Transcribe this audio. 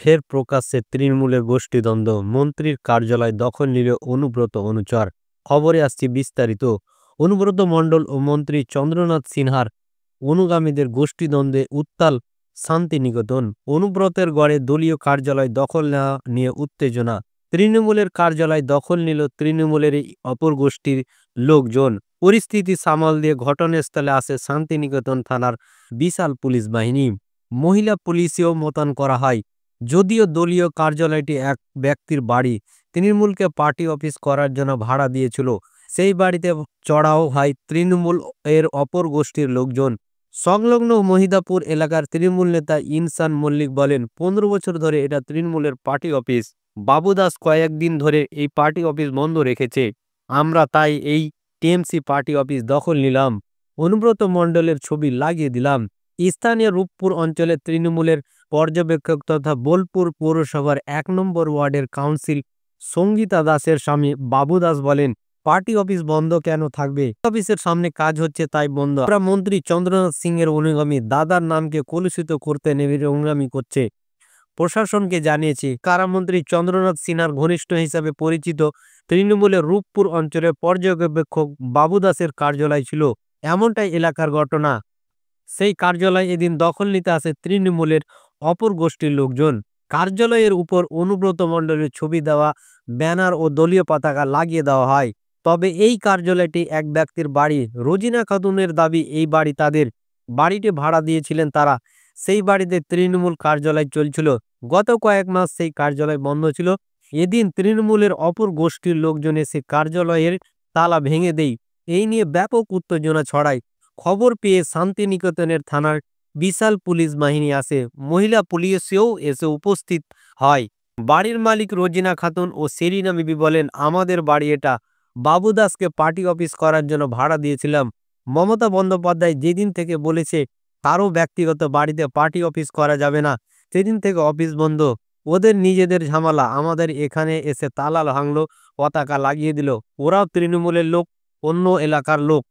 ফের প্রকাশ্যে তৃণমূলের গোষ্ঠীদ্বন্দ্ব, মন্ত্রীর কার্যালয় দখল নিল অনুব্রত অনুচর। খবরে আসছে বিস্তারিত। অনুব্রত মণ্ডল ও মন্ত্রী চন্দ্রনাথ সিনহার অনুগামীদের গোষ্ঠীদ্বন্দ্বে উত্তাল শান্তিনিকেতন। অনুব্রতের গড়ে দলীয় কার্যালয় দখল নেওয়া নিয়ে উত্তেজনা। তৃণমূলের কার্যালয় দখল নিল তৃণমূলের এই অপর গোষ্ঠীর লোকজন। পরিস্থিতি সামাল দিয়ে ঘটনাস্থলে আসে শান্তিনিকেতন থানার বিশাল পুলিশ বাহিনী। মহিলা পুলিশেও মোতায়েন করা হয়। যদিও দলীয় কার্যালয়টি এক ব্যক্তির বাড়ি, তৃণমূলকে পার্টি অফিস করার জন্য ভাড়া দিয়েছিল, সেই বাড়িতে চড়াও হয় তৃণমূল এর অপর গোষ্ঠীর লোকজন। সংলগ্ন মহিদাপুর এলাকার তৃণমূল নেতা ইনসান মল্লিক বলেন, 15 বছর ধরে এটা তৃণমূলের পার্টি অফিস। বাবু দাস কয়েকদিন ধরে এই পার্টি অফিস বন্ধ রেখেছে, আমরা তাই এই টিএমসি পার্টি অফিস দখল নিলাম। অনুব্রত মণ্ডলের ছবি লাগিয়ে দিলাম। স্থানীয় রূপপুর অঞ্চলের তৃণমূলের পর্যবেক্ষক তথা বোলপুর পৌরসভার 1 নম্বর ওয়ার্ডের কাউন্সিল সঙ্গীতা দাসের স্বামী বাবু দাস বলেন, পার্টি অফিস বন্ধ কেন থাকবে? অফিসের সামনে কাজ হচ্ছে তাই বন্ধ। আমরা মন্ত্রী চন্দ্রনাথ সিং এর অনুগামী, দাদার নামকে কলুষিত করতে নেমে অনুগামী করছে। প্রশাসনকে জানিয়েছি। কারামন্ত্রী চন্দ্রনাথ সিনহার ঘনিষ্ঠ হিসাবে পরিচিত তৃণমূলের রূপপুর অঞ্চলের পর্যবেক্ষক বাবু দাসের কার্যালয় ছিল, এমনটাই এলাকার ঘটনা। সেই কার্যালয় এদিন দখল নিতে আসে তৃণমূলের অপর গোষ্ঠীর লোকজন। কার্যালয়ের উপর অনুব্রত মণ্ডলের ছবি দেওয়া ব্যানার ও দলীয় পতাকা লাগিয়ে দেওয়া হয়। তবে এই কার্যালয়টি এক ব্যক্তির বাড়ি। রোজিনা খাতুনের দাবি, এই বাড়ি তাদের। বাড়িটি ভাড়া দিয়েছিলেন তারা। সেই বাড়িতে তৃণমূল কার্যালয় চলছিল। গত কয়েক মাস সেই কার্যালয় বন্ধ ছিল। এদিন তৃণমূলের অপর গোষ্ঠীর লোকজন এসে কার্যালয়ের তালা ভেঙে দেয়। এই নিয়ে ব্যাপক উত্তেজনা ছড়ায়। খবর পেয়ে শান্তিনিকেতনের থানার বিশাল পুলিশ বাহিনী আসে। মহিলা পুলিশও এসে উপস্থিত হয়। বাড়ির মালিক রোজিনা খাতুন ও সেরিনা বিবি বলেন, আমাদের বাড়ি এটা। বাবু দাসকে পার্টি অফিস করার জন্য ভাড়া দিয়েছিলাম। মমতা বন্দ্যোপাধ্যায় যেদিন থেকে বলেছে কারো ব্যক্তিগত বাড়িতে পার্টি অফিস করা যাবে না, সেদিন থেকে অফিস বন্ধ। ওদের নিজেদের ঝামেলা। আমাদের এখানে এসে তালা ভাঙলো, পতাকা লাগিয়ে দিল। ওরাও তৃণমূলের লোক, অন্য এলাকার লোক।